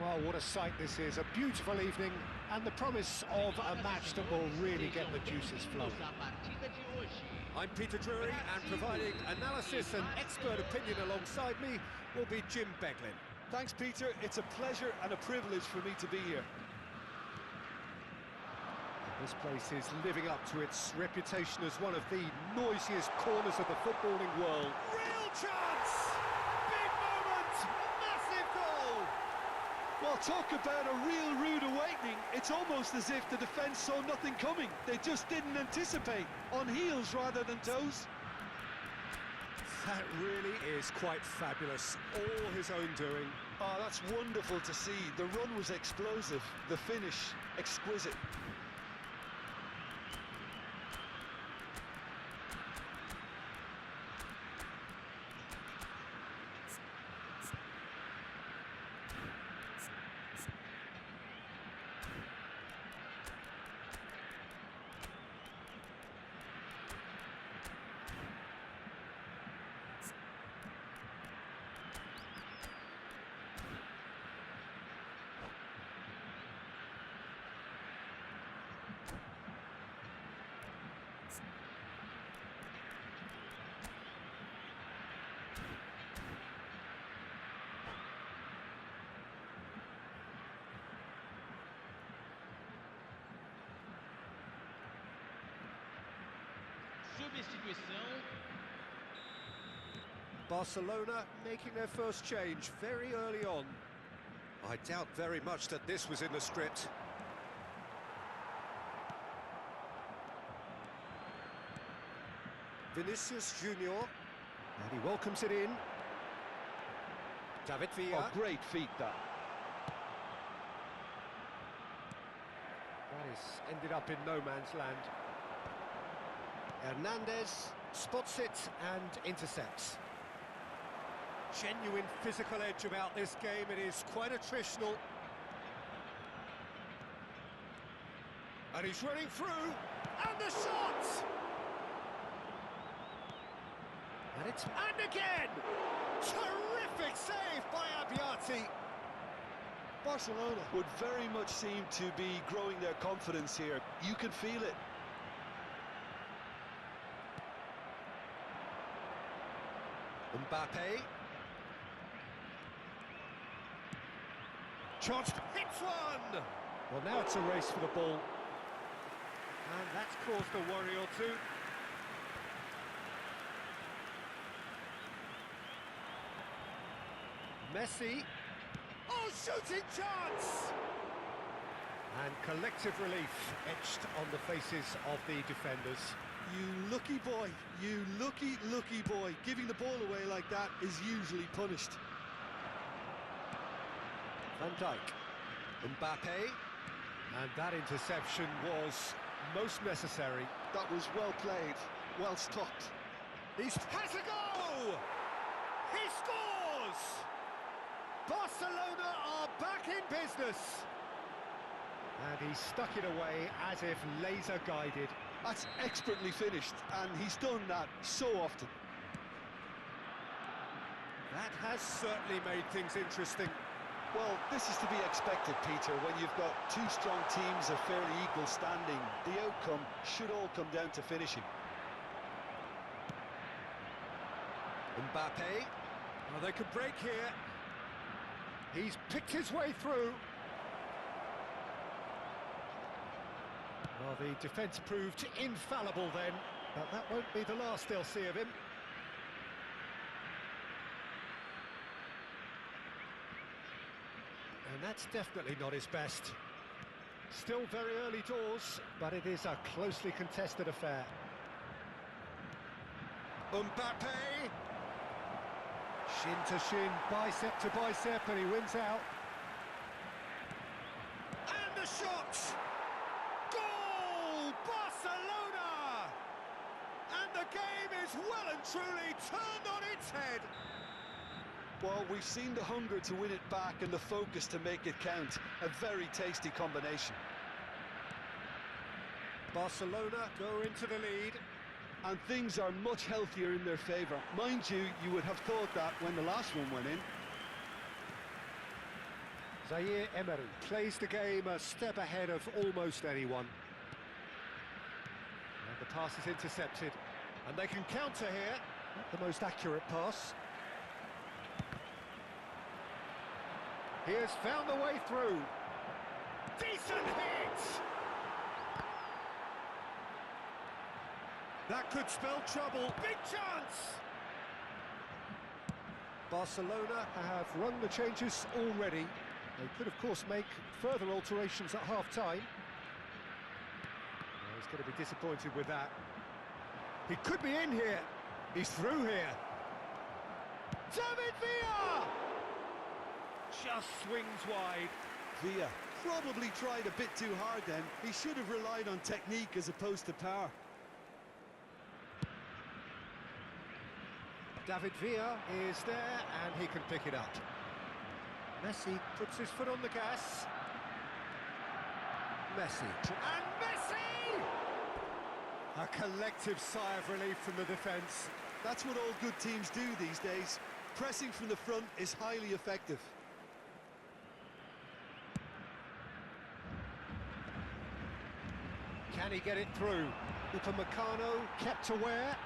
Well, what a sight this is, a beautiful evening, and the promise of a match that will really get the juices flowing. I'm Peter Drury, and providing analysis and expert opinion alongside me will be Jim Beglin. Thanks, Peter. It's a pleasure and a privilege for me to be here. This place is living up to its reputation as one of the noisiest corners of the footballing world. Real chance! Big moment! Massive goal! Well, talk about a real rude awakening. It's almost as if the defence saw nothing coming. They just didn't anticipate, on heels rather than toes. That really is quite fabulous, all his own doing. Oh, that's wonderful to see. The run was explosive, the finish exquisite. Barcelona making their first change very early on. I doubt very much that this was in the script. Vinicius Junior, And he welcomes it in. David Villa. Oh, great feat, that. That is ended up in no man's land. Hernandez spots it and intercepts. Genuine physical edge about this game. It is quite attritional. And he's running through. And the shot! And again! Terrific save by Abbiati. Barcelona would very much seem to be growing their confidence here. You can feel it. Mbappe. Chance hits one! Well, now it's a race for the ball. And that's caused a worry or two. Messi. Oh, shooting chance! And collective relief etched on the faces of the defenders. You lucky boy, you lucky boy. Giving the ball away like that is usually punished. Van Dijk. Mbappe. And that interception was most necessary. That was well played, well stopped. Has a goal! He scores! Barcelona are back in business. And he stuck it away as if laser-guided. That's expertly finished, and he's done that so often. That has certainly made things interesting. Well, this is to be expected, Peter. When you've got two strong teams of fairly equal standing, the outcome should all come down to finishing. Mbappe. Well, they could break here. He's picked his way through. Well, the defence proved infallible then, but that won't be the last they'll see of him. And that's definitely not his best. Still very early doors, but it is a closely contested affair. Mbappe. Shin to shin, bicep to bicep, and he wins out. And the shot! Goal! Barcelona! And the game is well and truly turned on its head. Well, we've seen the hunger to win it back and the focus to make it count. A very tasty combination. Barcelona go into the lead. And things are much healthier in their favour. Mind you, you would have thought that when the last one went in. Zaire Emery plays the game a step ahead of almost anyone. And the pass is intercepted, and they can counter here. Not the most accurate pass. He has found a way through. Decent hit! That could spell trouble. Big chance! Barcelona have run the changes already. They could, of course, make further alterations at half-time. He's going to be disappointed with that. He could be in here. He's through here. David Villa! Just swings wide. Villa probably tried a bit too hard then. He should have relied on technique as opposed to power. David Villa is there, and he can pick it up. Messi puts his foot on the gas. Messi. And Messi! A collective sigh of relief from the defence. That's what all good teams do these days. Pressing from the front is highly effective. Can he get it through? Upamecano kept aware,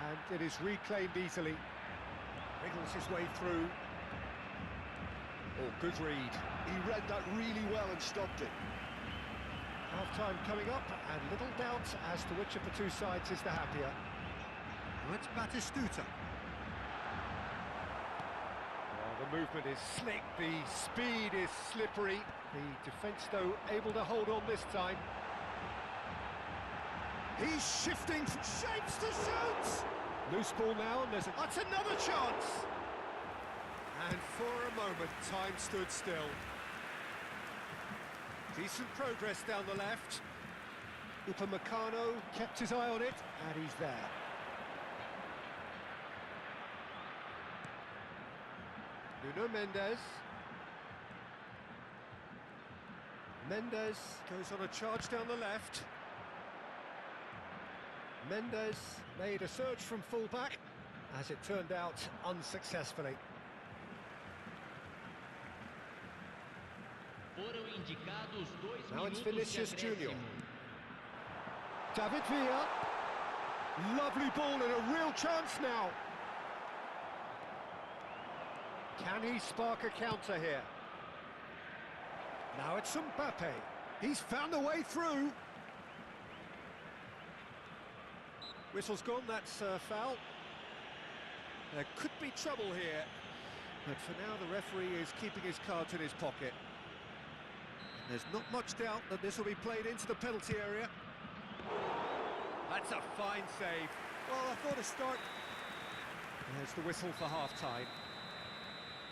and it is reclaimed easily. Wriggles his way through. Oh, good read. He read that really well and stopped it. Half-time coming up, and little doubt as to which of the two sides is the happier. Now it's Batistuta. Well, the movement is slick, the speed is slippery. The defence, though, able to hold on this time. He's shifting from shapes to shoot! Loose ball now, and that's another chance! And for a moment, time stood still. Decent progress down the left. Upamecano kept his eye on it, and he's there. Nuno Mendes. Mendes goes on a charge down the left. Mendes made a surge from full-back, as it turned out, unsuccessfully. Now it's Vinicius Junior. David Villa. Lovely ball and a real chance now. Can he spark a counter here? Now it's Mbappe. He's found a way through. Whistle's gone, that's foul. There could be trouble here, but for now the referee is keeping his cards in his pocket. There's not much doubt that this will be played into the penalty area. That's a fine save. Well, I thought a start... There's the whistle for half-time.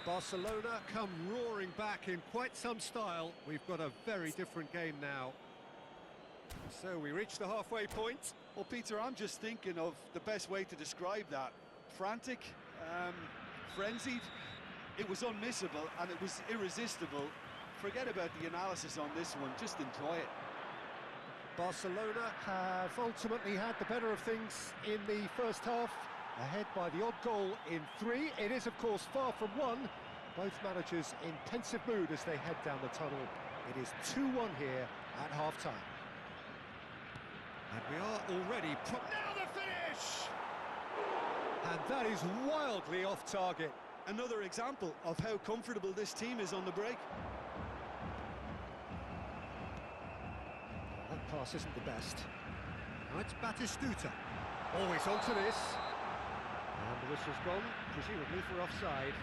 Barcelona come roaring back in quite some style. We've got a very different game now. So we reach the halfway point. Well, Peter, I'm just thinking of the best way to describe that. Frantic, frenzied. It was unmissable and it was irresistible. Forget about the analysis on this one, just enjoy it. Barcelona have ultimately had the better of things in the first half, ahead by the odd goal in 3. It is, of course, far from 1. Both managers in pensive mood as they head down the tunnel. It is 2-1 here at half-time. And we are already... Now the finish! And that is wildly off target. Another example of how comfortable this team is on the break. That pass isn't the best. Now it's Batistuta. Always onto this. And the whistle's gone, presumably for offside.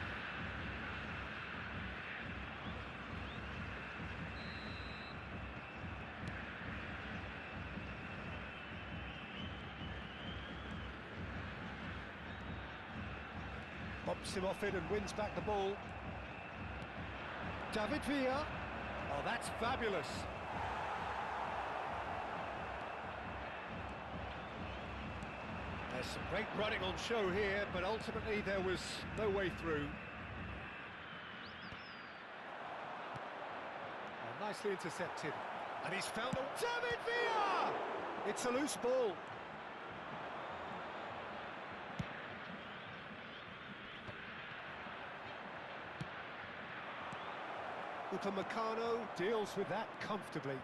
Bumps him off it and wins back the ball. David Villa. Oh, that's fabulous. There's some great running on show here, but ultimately there was no way through. Oh, nicely intercepted. And he's found a... David Villa! It's a loose ball. Upamecano deals with that comfortably.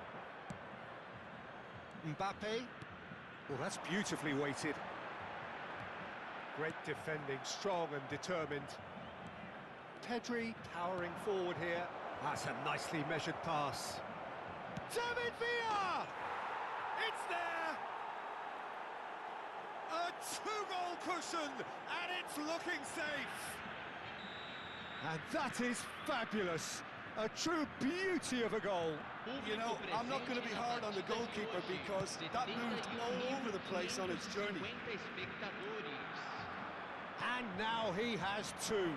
Mbappe. Well, that's beautifully weighted. Great defending, strong and determined. Pedri powering forward here. That's a nicely measured pass. David Villa! It's there! A two-goal cushion, and it's looking safe. And that is fabulous. A true beauty of a goal. You know, I'm not going to be hard on the goalkeeper because that moved all over the place on its journey. And now he has two.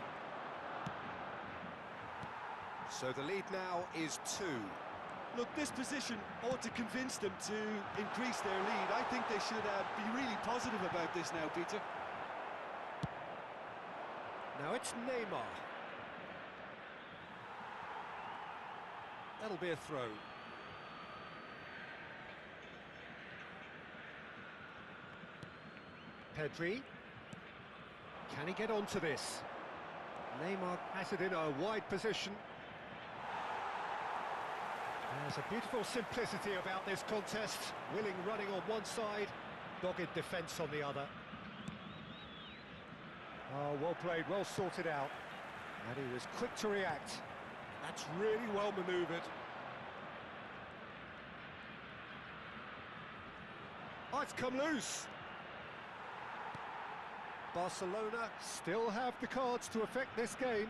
So the lead now is 2. Look, this position ought to convince them to increase their lead. I think they should be really positive about this now, Peter. Now it's Neymar. That'll be a throw. Pedri. Can he get onto this? Neymar has it in a wide position. There's a beautiful simplicity about this contest. Willing running on one side, dogged defence on the other. Oh, well played, well sorted out. And he was quick to react. That's really well manoeuvred. Oh, it's come loose. Barcelona still have the cards to affect this game.